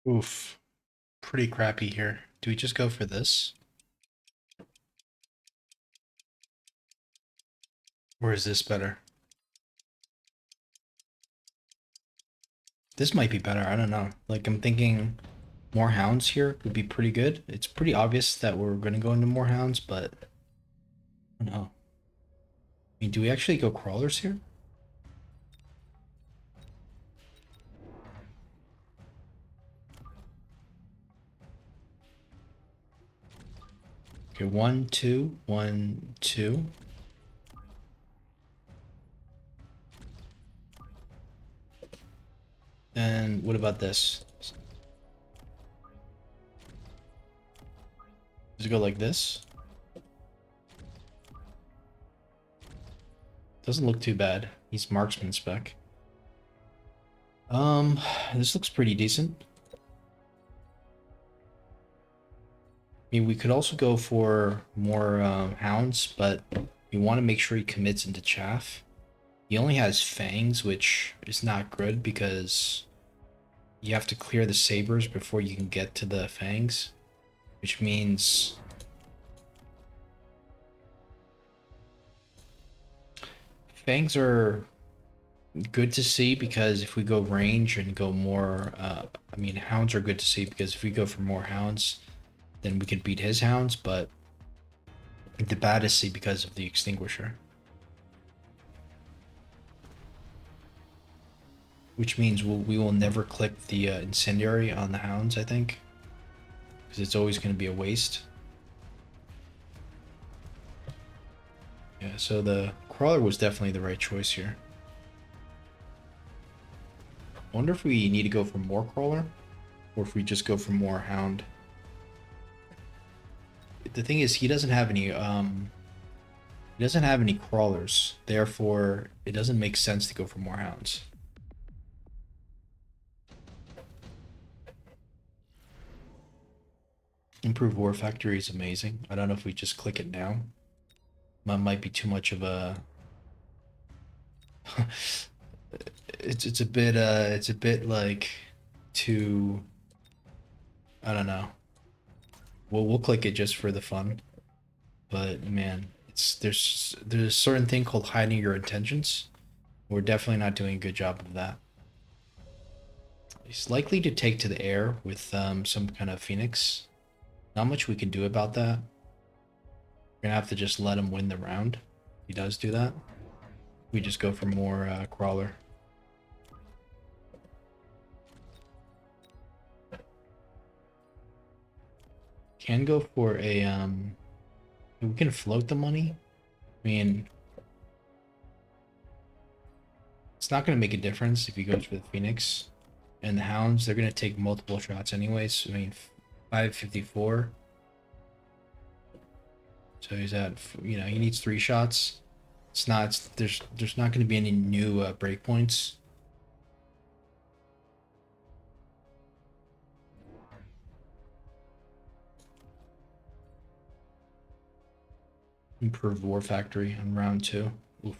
Oof. Pretty crappy here. Do we just go for this? Or is this better? This might be better. I don't know. Like, I'm thinking more hounds here would be pretty good. It's pretty obvious that we're going to go into more hounds, but I don't know. I mean, do we actually go crawlers here? Okay, 1, 2, 1, 2. And what about this? Does it go like this? Doesn't look too bad. He's marksman spec. Um, this looks pretty decent. I mean, we could also go for more hounds, but we want to make sure he commits into chaff. He only has fangs, which is not good because you have to clear the sabers before you can get to the fangs, which means fangs are good to see because if we go range and go more, I mean, hounds are good to see because if we go for more hounds, then we could beat his hounds, but the bad to see because of the extinguisher. Which means we will never click the incendiary on the hounds, I think, because it's always going to be a waste. Yeah, so the crawler was definitely the right choice here. I wonder if we need to go for more crawler, or if we just go for more hound. The thing is, he doesn't have any crawlers, therefore it doesn't make sense to go for more hounds. Improved War Factory is amazing. I don't know if we just click it now. Might be too much of a. It's a bit like too. I don't know. We'll click it just for the fun. But man, it's there's a certain thing called hiding your intentions. We're definitely not doing a good job of that. He's likely to take to the air with some kind of phoenix. Not much we can do about that. We're gonna have to just let him win the round. He does do that. We just go for more crawler. Can go for a we can float the money. I mean, it's not gonna make a difference if he goes for the phoenix. And the hounds, they're gonna take multiple shots anyways. I mean, 554. So he's at, he needs 3 shots. It's not. There's not going to be any new breakpoints. Improved War Factory on round 2. Oof.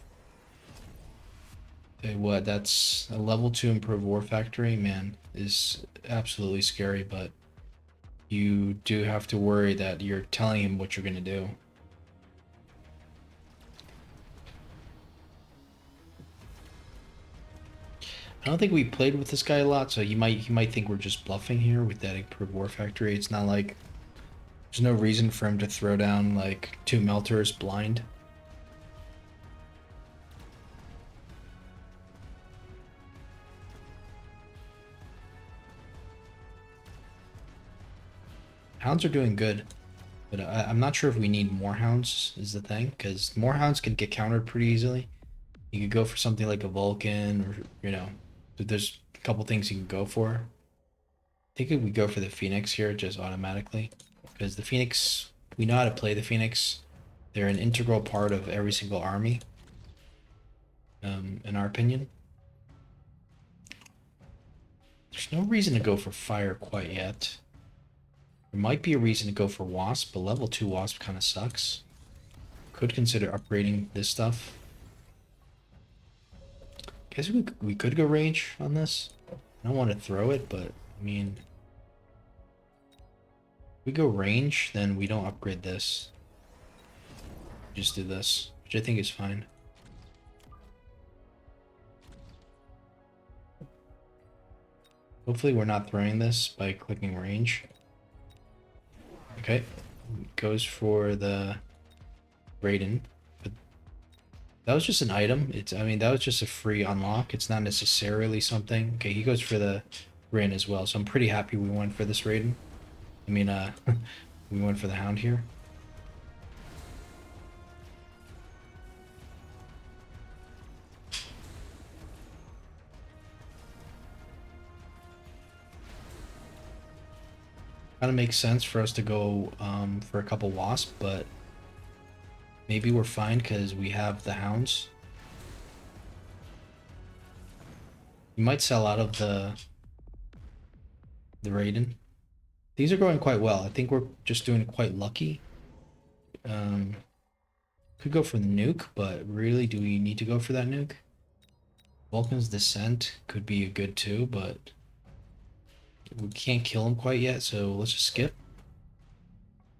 Tell you what, that's a level 2 improved War Factory, man, is absolutely scary, but you do have to worry that you're telling him what you're going to do. I don't think we played with this guy a lot, so he might think we're just bluffing here with that improved War Factory. It's not like there's no reason for him to throw down like 2 melters blind. Hounds are doing good, but I'm not sure if we need more hounds is the thing, because more hounds can get countered pretty easily. You could go for something like a Vulcan, or there's a couple things you can go for. I think if we go for the Phoenix here just automatically, because the Phoenix, we know how to play the Phoenix. They're an integral part of every single army, in our opinion. There's no reason to go for fire quite yet. There might be a reason to go for Wasp, but level 2 Wasp kind of sucks. Could consider upgrading this stuff. Guess we could go range on this. I don't want to throw it, but I mean, If we go range, then we don't upgrade this. Just do this, which I think is fine. Hopefully we're not throwing this by clicking range. Okay, goes for the Raiden. But that was just an item. I mean, that was just a free unlock. It's not necessarily something. Okay, he goes for the Rin as well. So I'm pretty happy we went for this Raiden. I mean, we went for the Hound here. Kind of makes sense for us to go for a couple Wasp, but maybe we're fine because we have the Hounds. You might sell out of the Raiden. These are going quite well. I think we're just doing quite lucky. Could go for the nuke, but really, do we need to go for that nuke? Vulcan's Descent could be good too, but we can't kill him quite yet, so let's just skip.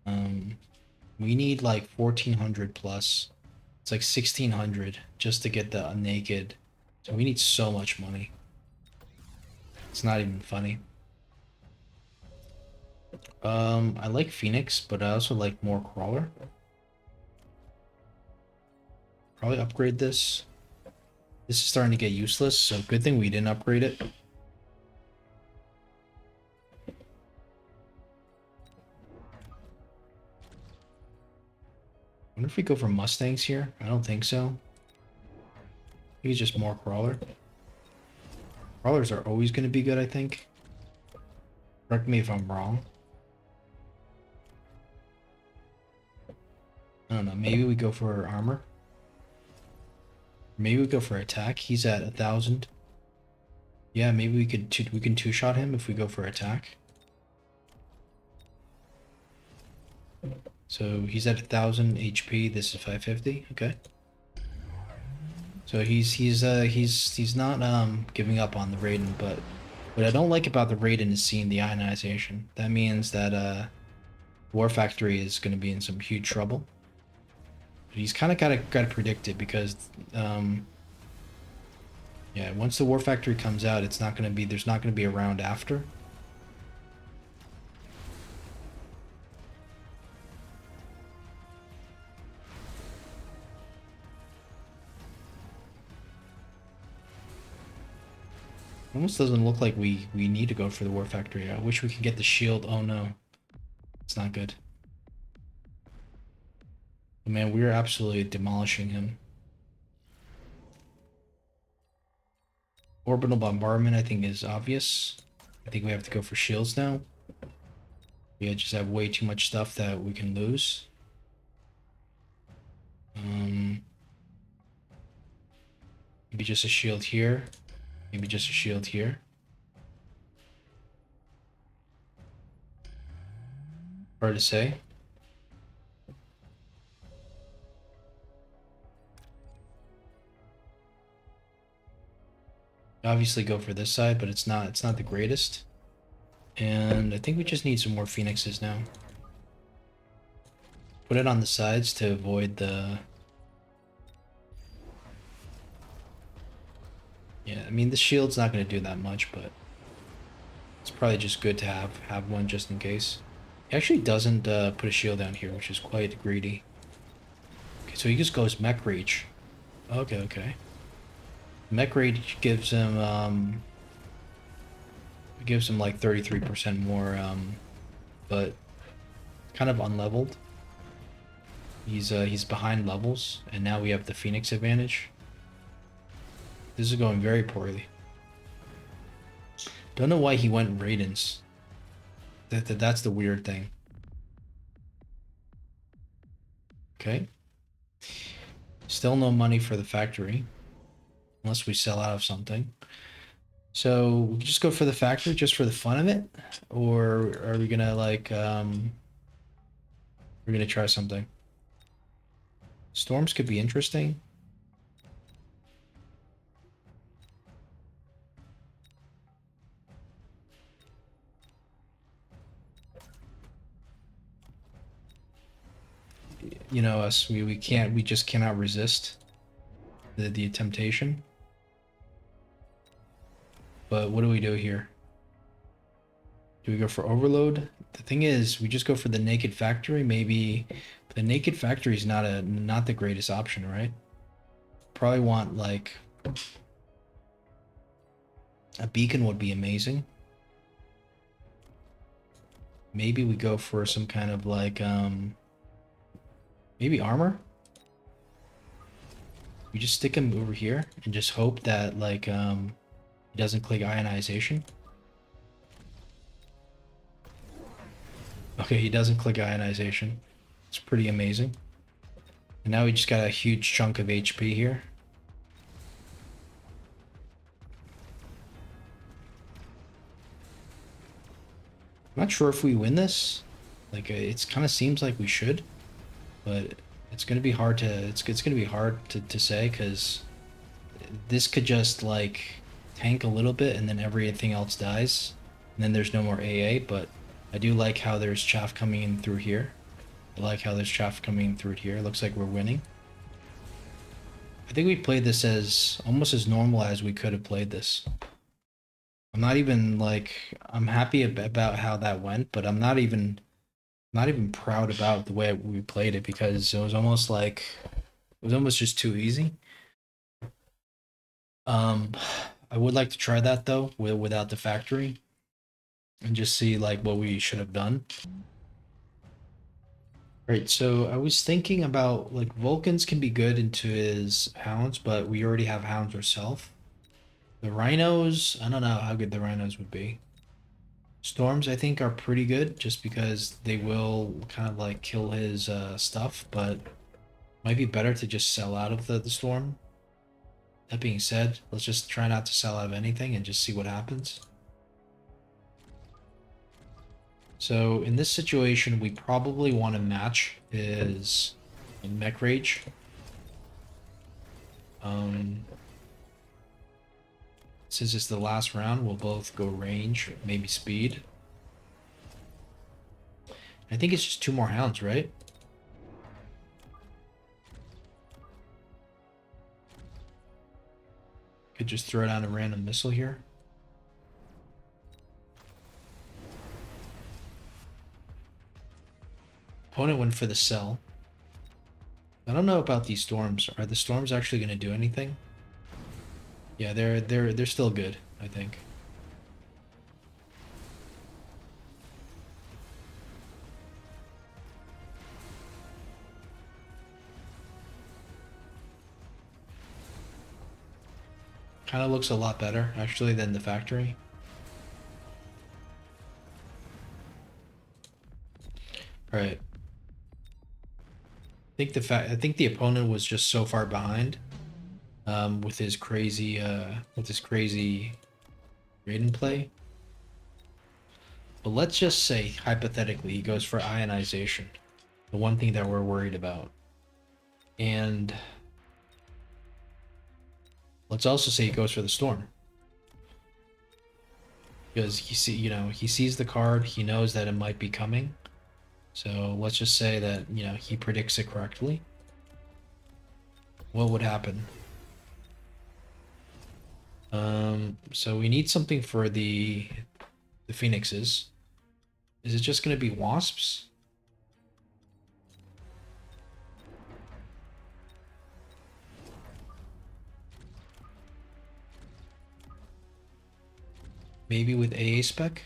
We need like 1400 plus. It's like 1600 just to get the naked. So we need so much money. It's not even funny. I like Phoenix, but I also like more Crawler. Probably upgrade this. This is starting to get useless, so good thing we didn't upgrade it. I wonder if we go for Mustangs here. I don't think so. Maybe just more Crawler. Crawlers are always going to be good, I think. Correct me if I'm wrong. I don't know. Maybe we go for armor. Maybe we go for attack. He's at 1000. Yeah, maybe we can two-shot him if we go for attack. So he's at 1000 HP. This is 550. Okay. So he's not giving up on the Raiden, but what I don't like about the Raiden is seeing the ionization. That means that War Factory is going to be in some huge trouble. But he's kind of got to predict it because yeah, once the War Factory comes out, there's not going to be a round after. Almost doesn't look like we need to go for the War Factory. I wish we could get the shield. Oh no. It's not good. But man, we're absolutely demolishing him. Orbital bombardment, I think, is obvious. I think we have to go for shields now. We just have way too much stuff that we can lose. Maybe just a shield here. Maybe just a shield here. Hard to say. Obviously go for this side, but it's not the greatest. And I think we just need some more phoenixes now. Put it on the sides to avoid the... Yeah, I mean, the shield's not going to do that much, but it's probably just good to have one just in case. He actually doesn't put a shield down here, which is quite greedy. Okay, so he just goes mech reach. Okay, okay. Mech reach gives him like 33% more, but kind of unleveled. He's behind levels, and now we have the Phoenix advantage. This is going very poorly. Don't know why he went Raidens. That's the weird thing. Okay. Still no money for the factory. Unless we sell out of something. So we just go for the factory just for the fun of it? Or are we gonna like we're gonna try something? Storms could be interesting. you know us. We just cannot resist the temptation. But what do we do here? Do we go for overload? The thing is, we just go for the naked factory. Maybe the naked factory is not the greatest option, right? Probably want like a beacon would be amazing. Maybe we go for some kind of like maybe armor. We just stick him over here and just hope that like he doesn't click ionization. Okay, he doesn't click ionization. It's pretty amazing. And now we just got a huge chunk of HP here. I'm not sure if we win this. Like it's kind of seems like we should, but it's gonna be hard to it's gonna be hard to say because this could just like tank a little bit and then everything else dies, and then there's no more AA. But I do like how there's chaff coming in through here. I like how there's chaff coming in through here. It looks like we're winning. I think we played this as almost as normal as we could have played this. I'm not even like I'm happy about how that went, but I'm not even proud about the way we played it because it was almost like it was almost just too easy. Um, I would like to try that though without the factory and just see like what we should have done. Right, so I was thinking about like Vulcans can be good into his hounds, but we already have hounds ourselves. The rhinos, I don't know how good the rhinos would be. Storms, I think, are pretty good just because they will kind of like kill his stuff, but might be better to just sell out of the storm. That being said, let's just try not to sell out of anything and just see what happens. So in this situation, we probably want to match his mech rage. Since it's the last round, we'll both go range, maybe speed. I think it's just 2 more hounds, right? Could just throw down a random missile here. Opponent went for the cell. I don't know about these storms. Are the storms actually going to do anything? Yeah, they're still good, I think. Kind of looks a lot better actually than the factory. All right. I think the opponent was just so far behind with his crazy Raiden play. But let's just say hypothetically he goes for ionization, the one thing that we're worried about. And let's also say he goes for the storm. Because he sees the card, he knows that it might be coming. So let's just say that, he predicts it correctly. What would happen? So we need something for the phoenixes. Is it just going to be wasps? Maybe with AA spec?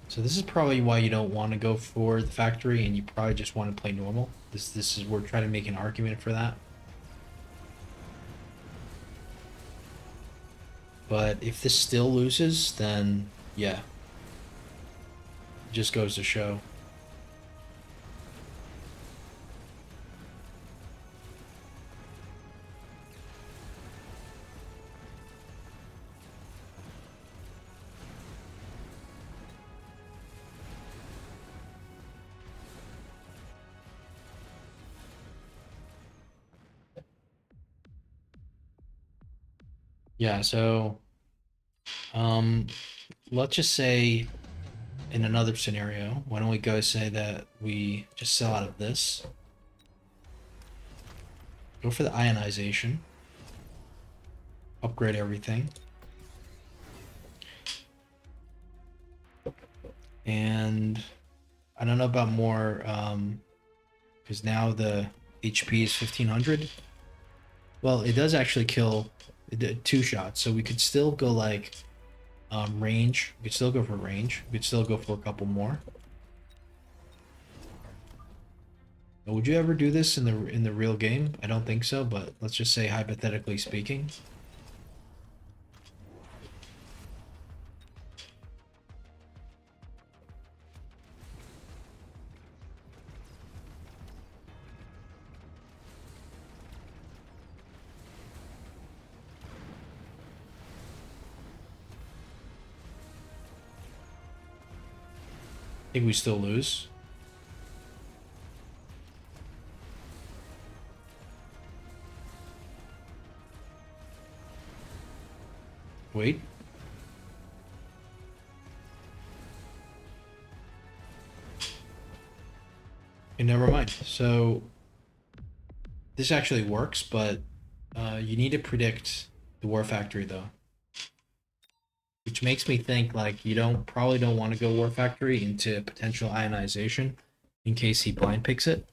So this is probably why you don't want to go for the factory and you probably just want to play normal. This is we're trying to make an argument for that. But if this still loses, then yeah. It just goes to show. Yeah, so um let's just say in another scenario, why don't we go say that we just sell out of this, go for the ionization, upgrade everything, and I don't know about more because now the HP is 1500. Well, it does actually kill two shots, so we could still go like range. We could still go for range. We could still go for a couple more. Would you ever do this in the real game? I don't think so, but let's just say hypothetically speaking. I think we still lose. Wait. Okay, never mind. So this actually works, but you need to predict the war factory though, which makes me think like you don't probably don't want to go war factory into potential ionization in case he blind picks it.